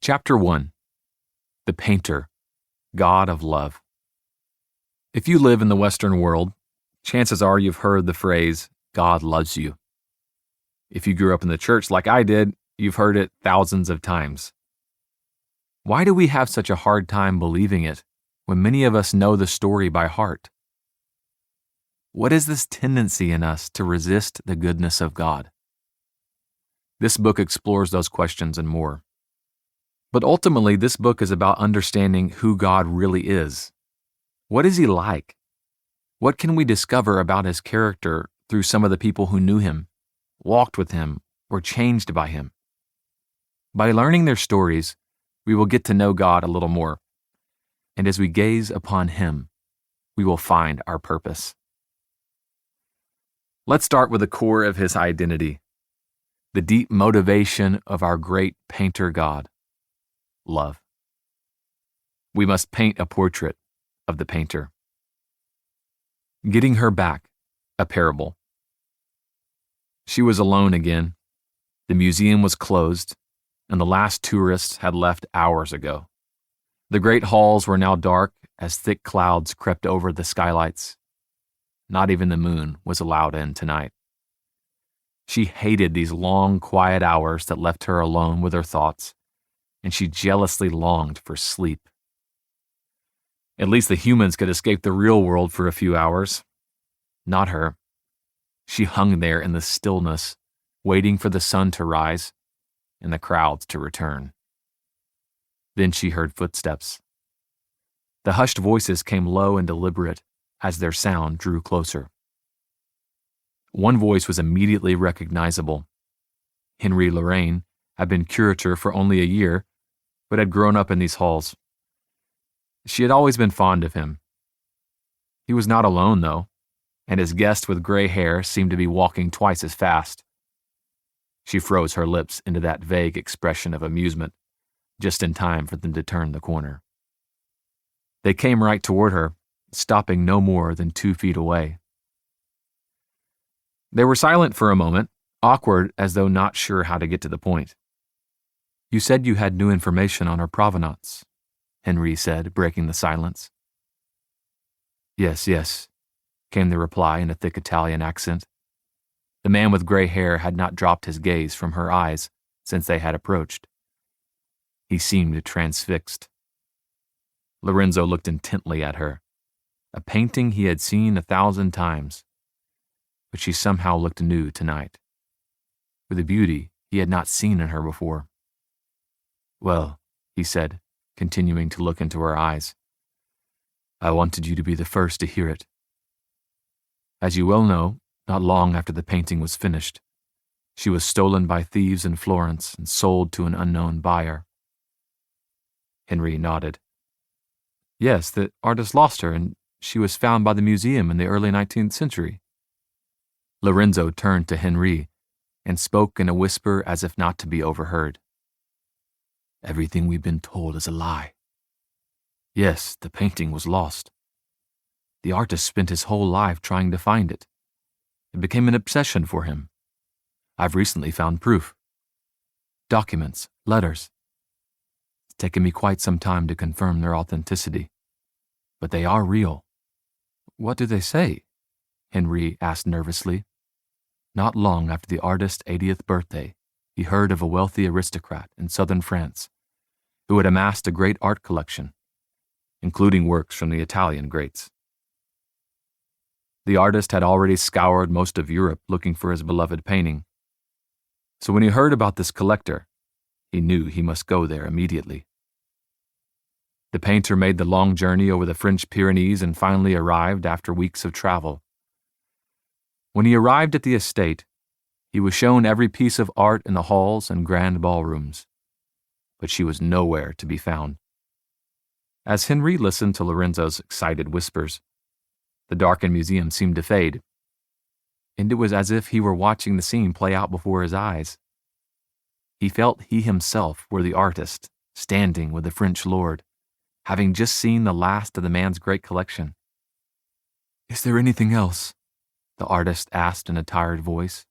Chapter 1. The Painter, God of Love. If you live in the Western world, chances are you've heard the phrase, God loves you. If you grew up in the church like I did, you've heard it thousands of times. Why do we have such a hard time believing it when many of us know the story by heart? What is this tendency in us to resist the goodness of God? This book explores those questions and more. But ultimately, this book is about understanding who God really is. What is He like? What can we discover about His character through some of the people who knew Him, walked with Him, or changed by Him? By learning their stories, we will get to know God a little more. And as we gaze upon Him, we will find our purpose. Let's start with the core of His identity, the deep motivation of our great painter God. Love. We must paint a portrait of the painter. Getting her back, a parable. She was alone again. The museum was closed, and the last tourists had left hours ago. The great halls were now dark as thick clouds crept over the skylights. Not even the moon was allowed in tonight. She hated these long, quiet hours that left her alone with her thoughts, and she jealously longed for sleep. At least the humans could escape the real world for a few hours. Not her. She hung there in the stillness, waiting for the sun to rise and the crowds to return. Then she heard footsteps. The hushed voices came low and deliberate as their sound drew closer. One voice was immediately recognizable. Henry Lorraine had been curator for only a year, but had grown up in these halls. She had always been fond of him. He was not alone, though, and his guest with gray hair seemed to be walking twice as fast. She froze her lips into that vague expression of amusement, just in time for them to turn the corner. They came right toward her, stopping no more than 2 feet away. They were silent for a moment, awkward as though not sure how to get to the point. You said you had new information on her provenance, Henry said, breaking the silence. Yes, came the reply in a thick Italian accent. The man with gray hair had not dropped his gaze from her eyes since they had approached. He seemed transfixed. Lorenzo looked intently at her, a painting he had seen 1,000 times, but she somehow looked new tonight, with a beauty he had not seen in her before. Well, he said, continuing to look into her eyes, I wanted you to be the first to hear it. As you well know, not long after the painting was finished, she was stolen by thieves in Florence and sold to an unknown buyer. Henry nodded. Yes, the artist lost her, and she was found by the museum in the early 19th century. Lorenzo turned to Henry and spoke in a whisper as if not to be overheard. Everything we've been told is a lie. Yes, the painting was lost. The artist spent his whole life trying to find it. It became an obsession for him. I've recently found proof. Documents, letters. It's taken me quite some time to confirm their authenticity. But they are real. What do they say? Henry asked nervously. Not long after the artist's 80th birthday, he heard of a wealthy aristocrat in southern France who had amassed a great art collection, including works from the Italian greats. The artist had already scoured most of Europe looking for his beloved painting. So when he heard about this collector, he knew he must go there immediately. The painter made the long journey over the French Pyrenees and finally arrived after weeks of travel. When he arrived at the estate, he was shown every piece of art in the halls and grand ballrooms, but she was nowhere to be found. As Henry listened to Lorenzo's excited whispers, the darkened museum seemed to fade, and it was as if he were watching the scene play out before his eyes. He felt he himself were the artist, standing with the French lord, having just seen the last of the man's great collection. Is there anything else? The artist asked in a tired voice.